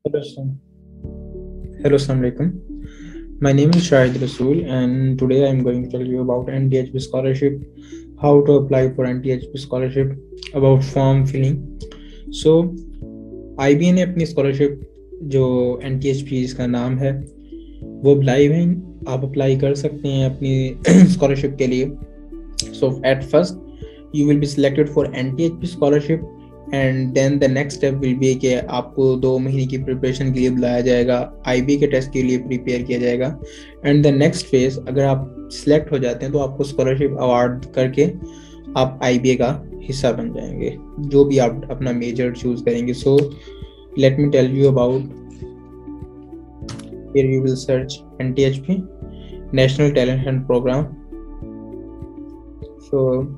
Hello, Hello, Assalamu alaikum. My name is Shahid Rasool, and today I'm going to tell you about NTHB scholarship, how to apply for NTHB scholarship, about form filling. So, IB ने अपनी scholarship जो NTHB इसका नाम है वो live है, आप apply कर सकते हैं अपनी स्कॉलरशिप के लिए. So, at first you will be selected for NTHB scholarship and then the next step will be कि आपको 2 महीने की प्रिपरेशन के लिए बुलाया जाएगा, आईबी के टेस्ट के लिए प्रिपेयर किया जाएगा. एंड द नेक्स्ट फेज, अगर आप सिलेक्ट हो जाते हैं तो आपको स्कॉलरशिप अवार्ड करके आप आईबीए का हिस्सा बन जाएंगे, जो भी आप अपना मेजर चूज करेंगे. So let me tell you about, here you will search NTHP national talent hunt program. So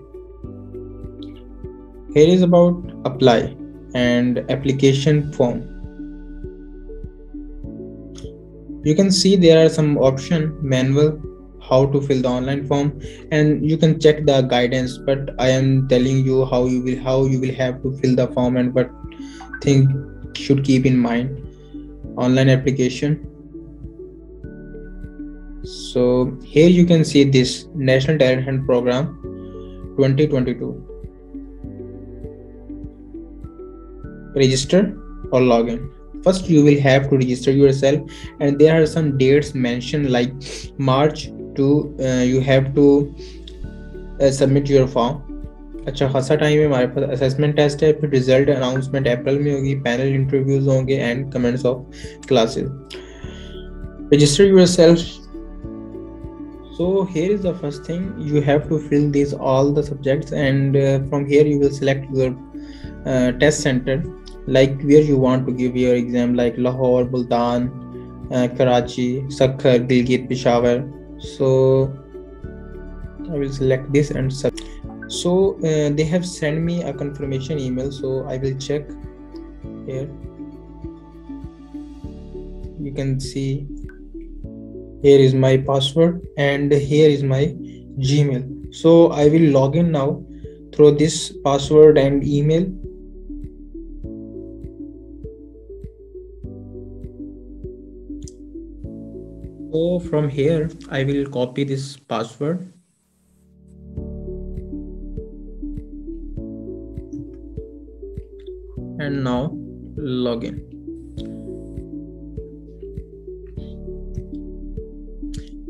here is about apply and application form. You can see there are some option manual how to fill the online form, and you can check the guidance, but I am telling you how you will have to fill the form and what thing should keep in mind. Online application. So here you can see this National Talent Hunt Program 2022. Register or login. First you will have to register yourself, and there are some dates mentioned like March to you have to submit your form. अच्छा खासा time है हमारे पास. Assessment test है, फिर result announcement अप्रैल में होगी, panel interviews होंगे and comments of classes. Register yourself. So here is the first thing, you have to fill these all the subjects, and from here you will select your test center, like where you want to give your exam, like Lahore, Multan, Karachi, Sakhar, Gilgit, Peshawar. So I will select this and so they have sent me a confirmation email, so I will check here. You can see here is my password and here is my Gmail. So I will log in now through this password and email. So from here I will copy this password and now log in.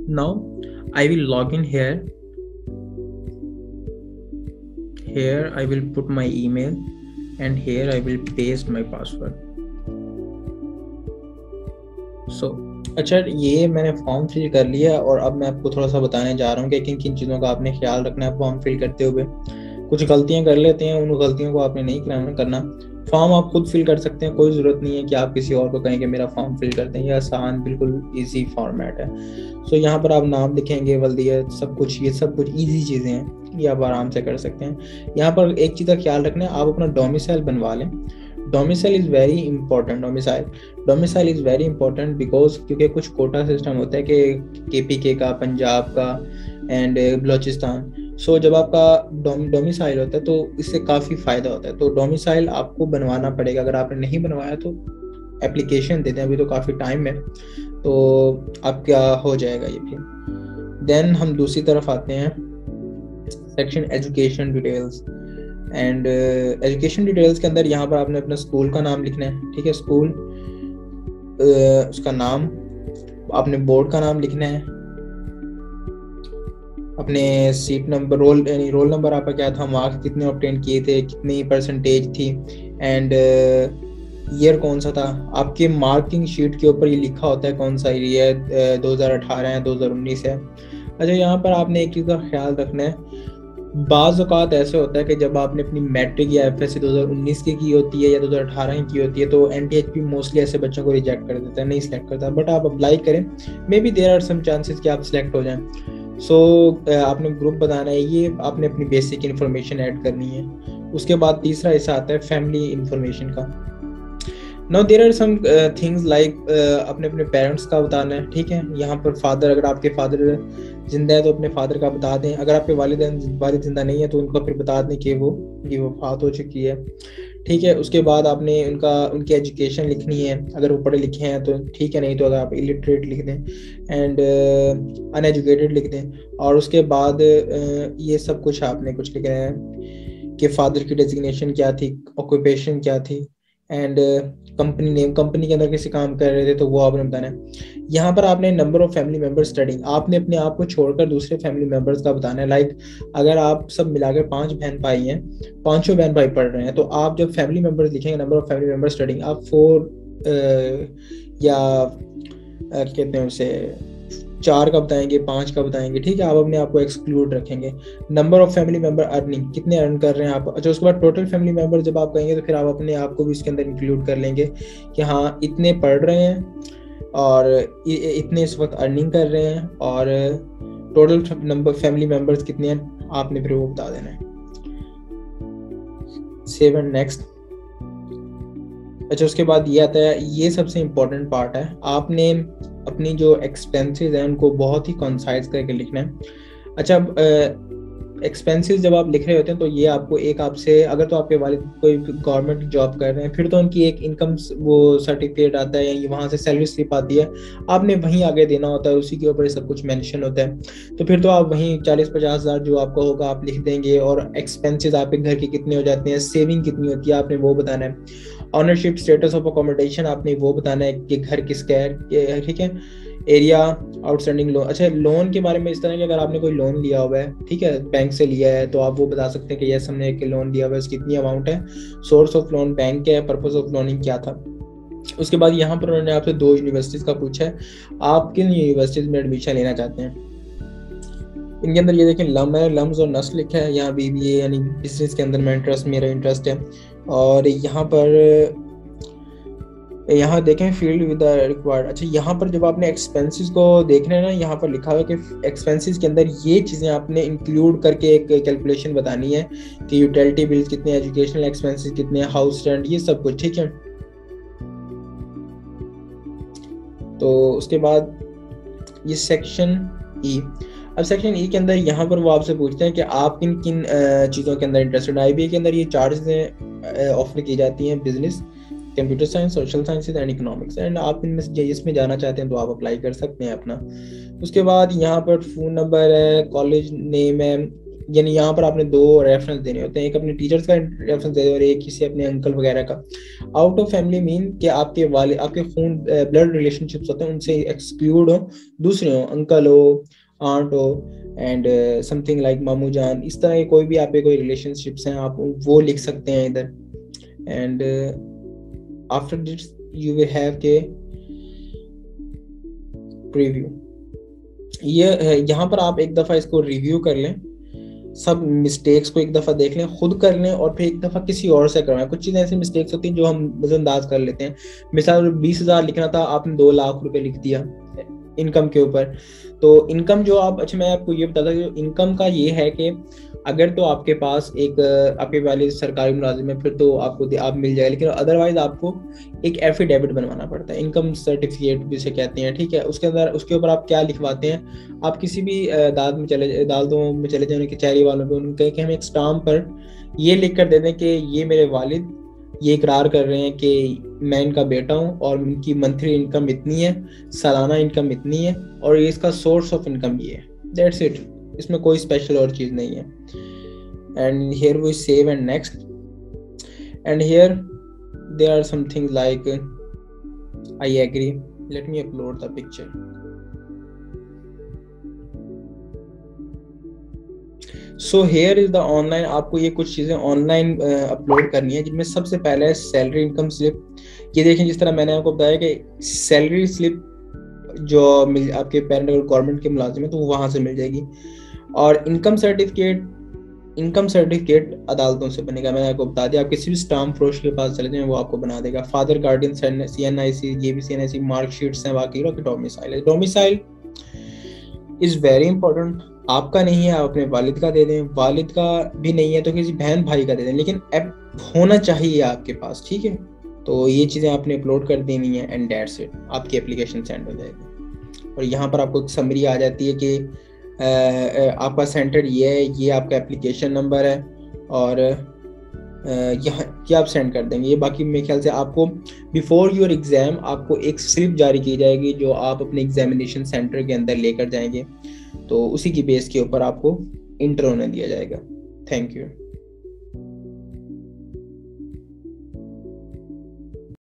Now I will log in here. Here I will put my email and here I will paste my password. So अच्छा, ये मैंने form fill कर लिया और अब मैं आपको थोड़ा सा बताने जा रहा हूँ कि किन किन चीज़ों का आपने ख्याल रखना है फॉर्म फिल करते हुए. कुछ गलतियाँ कर लेते हैं, उन गलतियों को आपने नहीं करना. फॉर्म आप खुद फिल कर सकते हैं, कोई ज़रूरत नहीं है कि आप किसी और को कहें कि मेरा फॉर्म फिल करते हैं. ये आसान बिल्कुल इजी फॉर्मेट है. सो यहाँ पर आप नाम लिखेंगे, वल्दियत, सब कुछ, ये सब कुछ ईजी चीज़ें हैं, ये आप आराम से कर सकते हैं. यहाँ पर एक चीज़ का ख्याल रखना है, आप अपना डोमिसाइल बनवा लें. Domicile is very important. Domicile is very important because क्योंकि कुछ कोटा सिस्टम होता है कि केपीके का, पंजाब का एंड बलोचिस्तान. सो जब आपका डोमिसाइल होता है तो इससे काफ़ी फ़ायदा होता है. तो डोमिसाइल आपको बनवाना पड़ेगा. अगर आपने नहीं बनवाया तो एप्लीकेशन देते हैं, अभी तो काफ़ी टाइम है, तो आपका हो जाएगा ये फिर. देन हम दूसरी तरफ आते हैं, section education details. And education details के अंदर यहाँ पर आपने अपना स्कूल का नाम लिखना है. ठीक है, स्कूल, उसका नाम, आपने बोर्ड का नाम लिखना है, अपने सीट नंबर, रोल नंबर आपका क्या था, मार्क्स कितने ऑब्टेन किए थे, कितनी परसेंटेज थी, एंड ईयर कौन सा था. आपके मार्किंग शीट के ऊपर ये लिखा होता है कौन सा ईयर है, 2018 है, 2019 है. अच्छा, यहाँ पर आपने एक चीज़ का ख्याल रखना है, बाज़ औक़ात ऐसे होता है कि जब आपने अपनी मैट्रिक या एफएससी 2019 की होती है या 2018 की होती है तो एनटीएचपी मोस्टली ऐसे बच्चों को रिजेक्ट कर देता है, नहीं सिलेक्ट करता. बट आप अप्लाई करें, maybe there are some chances कि आप सिलेक्ट हो जाएं. सो आपने ग्रुप बनाना है, ये आपने अपनी बेसिक इन्फॉर्मेशन ऐड करनी है. उसके बाद तीसरा हिस्सा आता है फैमिली इन्फॉर्मेशन का. Now there are some things like अपने अपने पेरेंट्स का बताना है. ठीक है, यहाँ पर फादर, अगर आपके फादर जिंदा है तो अपने फादर का बता दें. अगर आपके वालिद जिंदा नहीं है तो उनको फिर बता दें कि वो वफात हो चुकी है. ठीक है। उसके बाद आपने उनकी एजुकेशन लिखनी है, अगर वो पढ़े लिखे हैं तो ठीक है, नहीं तो अगर आप इलिटरेट लिख दें एंड अनएजुकेटेड लिख दें। और उसके बाद ये सब कुछ आपने कुछ लिखना है कि फादर की डेजिग्नेशन क्या थी, ऑक्यूपेशन क्या थी, एंड कंपनी नेम, कंपनी के अंदर किसी काम कर रहे थे तो वो आपने बताना है। यहाँ पर आपने number of family members studying, आपने अपने आप को छोड़कर दूसरे फैमिली मेंबर्स का बताना है। लाइक अगर आप सब मिलाकर 5 बहन भाई हैं, 5 बहन भाई पढ़ रहे हैं, तो आप जब फैमिली मेंबर्स लिखेंगे number of family members studying, आप 4 या कहते हैं उसे 4 का बताएंगे, 5 का बताएंगे, ठीक है। आप अपने आप को एक्सक्लूड रखेंगे। Number of family member earning, कितने अर्न कर रहे हैं आप। अच्छा, उसके बाद टोटल फैमिली मेंबर जब आप कहेंगे तो फिर आप अपने आप को भी इसके अंदर इंक्लूड कर लेंगे कि हाँ इतने पढ़ रहे हैं और इतने इस वक्त अर्निंग कर रहे हैं, और टोटल नंबर फैमिली मेंबर्स कितने हैं आपने फिर वो बता देना है। Save and next. अच्छा, उसके बाद ये आता है, ये सबसे इम्पोर्टेंट पार्ट है, आपने अपनी जो एक्सपेंसेस हैं उनको बहुत ही कंसाइज करके लिखना है। अच्छा, एक्सपेंसेस जब आप लिख रहे होते हैं तो ये आपको एक आपसे, अगर तो आपके वालिद कोई गवर्नमेंट जॉब कर रहे हैं फिर तो उनकी एक इनकम वो सर्टिफिकेट आता है या वहाँ से सैलरी स्लिप आती है, आपने वहीं आगे देना होता है, उसी के ऊपर सब कुछ मेंशन होता है। तो फिर तो आप वहीं 40-50 हज़ार जो आपका होगा आप लिख देंगे, और एक्सपेंसेस आपके घर के कितने हो जाते हैं, सेविंग कितनी होती है आपने वो बताना है। ऑनरशिप स्टेटस ऑफ अकोमोडेशन आपने वो बताना है कि घर किसका है, ठीक है। Area, outstanding loan. अच्छा, लोन के बारे में इस तरह कि अगर आपने कोई लोन लिया हुआ है, ठीक है, बैंक से लिया है, तो आप वो बता सकते हैं कि यस हमने एक लोन लिया हुआ है, उसकी कितनी अमाउंट है, सोर्स ऑफ लोन बैंक क्या है, पर्पस ऑफ लोनिंग क्या था। उसके बाद यहाँ पर उन्होंने आपसे 2 यूनिवर्सिटीज़ का पूछा है, आप किन यूनिवर्सिटीज़ में एडमिशन लेना चाहते हैं। इनके अंदर ये देखें लम है, लम्स और नस्ल लिखा है, यहाँ BBA यानी बिजनेस के अंदर मेरा इंटरेस्ट है। और यहाँ पर यहाँ देखें फील्ड विद रिक्वायर्ड। अच्छा, यहाँ पर जब आपने एक्सपेंसेस को देखना है ना, यहाँ पर लिखा हुआ है कि एक्सपेंसेस के अंदर ये चीज़ें आपने इंक्लूड करके एक कैलकुलेशन बतानी है कि यूटिलिटी बिल्स कितने, एजुकेशनल एक्सपेंसेस कितने, हाउस रेंट, ये सब कुछ, ठीक है। तो उसके बाद ये सेक्शन ई। अब सेक्शन ई के अंदर यहाँ पर वो आपसे पूछते हैं कि आप किन किन चीज़ों के अंदर इंटरेस्टेड हैं। IBA के अंदर ये 4 चीज़ें ऑफर की जाती हैं, business, computer science, social sciences and economics, and आप इनमें से जिसमें जाना चाहते हैं तो आप अप्लाई कर सकते हैं अपना। उसके बाद यहाँ पर फ़ोन नंबर है, कॉलेज नेम है, यानी यहाँ पर आपने 2 रेफरेंस देने होते हैं, एक अपने टीचर्स का रेफरेंस दे और एक किसी अपने अंकल वगैरह का। आउट ऑफ फैमिली मीन कि आपके वाले आपके खून ब्लड रिलेशनशिप्स होते हैं उनसे एक्सक्लूड हो, दूसरे हो, अंकल हो, आंट हो, एंड समथिंग लाइक मामू जान, इस तरह के कोई भी आपके कोई रिलेशनशिप्स हैं आप वो लिख सकते हैं इधर। And after this you will have के प्रीव्यू। ये यहाँ पर आप एक दफ़ा इसको रिव्यू कर लें, सब मिस्टेक्स को एक दफ़ा देख लें, खुद कर लें और फिर एक दफ़ा किसी और से करवाएं। कुछ चीज़ें ऐसी मिस्टेक्स होती हैं जो हम नज़रअंदाज कर लेते हैं। मिसाल 20,000 लिखना था, आपने 2 लाख रुपए लिख दिया इनकम के ऊपर। तो इनकम जो आप, अच्छा मैं आपको ये बताता हूँ, इनकम का ये है कि अगर तो आपके पास एक आपके वाले सरकारी मुलाजिम है फिर तो आपको आप मिल जाए, लेकिन अदरवाइज आपको एक एफिडेविट बनवाना पड़ता है, इनकम सर्टिफिकेट भी से कहते हैं, ठीक है। उसके अंदर उसके ऊपर आप क्या लिखवाते हैं, आप किसी भी अदालतों में चले जाए, कचहरी वालों पे उनको कहें कि हम एक स्टाम्प पर ये लिख कर दे दें कि ये मेरे वालिद ये इकरार कर रहे हैं कि मैं इनका बेटा हूँ और इनकी मंथली इनकम इतनी है, सालाना इनकम इतनी है और ये इसका सोर्स ऑफ इनकम ये है, दैट्स इट। इसमें कोई स्पेशल और चीज़ नहीं है। And here we save and next, and here there are some things like I agree, let me upload the picture. So here is the online, आपको ये कुछ चीज़ें ऑनलाइन अपलोड करनी है, जिनमें सबसे पहले है सैलरी इनकम स्लिप। ये देखें, जिस तरह मैंने आपको बताया कि सैलरी स्लिप जो आपके पेरेंट अगर गवर्नमेंट के मुलाजिम है तो वो वहाँ से मिल जाएगी। और इनकम सर्टिफिकेट अदालतों से बनेगा, मैंने आपको बता दिया। आप किसी भी स्टाम्प फरोश के पास चले जाएं वो आपको बना देगा। फादर गार्डियन CNIC, ये भी CNIC मार्कशीट्स हैं, बाकी डोमिसाइल है। डोमिसाइल इज वेरी इंपॉर्टेंट, आपका नहीं है आप अपने वालिद का दे दें, वालिद का भी नहीं है तो किसी बहन भाई का दे दें, लेकिन ऐप होना चाहिए आपके पास, ठीक है। तो ये चीज़ें आपने अपलोड कर देनी है एंड दैट्स इट, आपकी एप्लीकेशन सेंड हो जाएगी। और यहाँ पर आपको एक समरी आ जाती है कि आपका सेंटर ये है, ये आपका एप्लीकेशन नंबर है और यहाँ कि आप सेंड कर देंगे। ये बाकी मेरे ख्याल से आपको बिफोर योर एग्ज़ाम आपको एक स्लिप जारी की जाएगी जो आप अपने एग्जामिनेशन सेंटर के अंदर लेकर जाएंगे, तो उसी की बेस के ऊपर आपको इंटर होने दिया जाएगा। Thank you.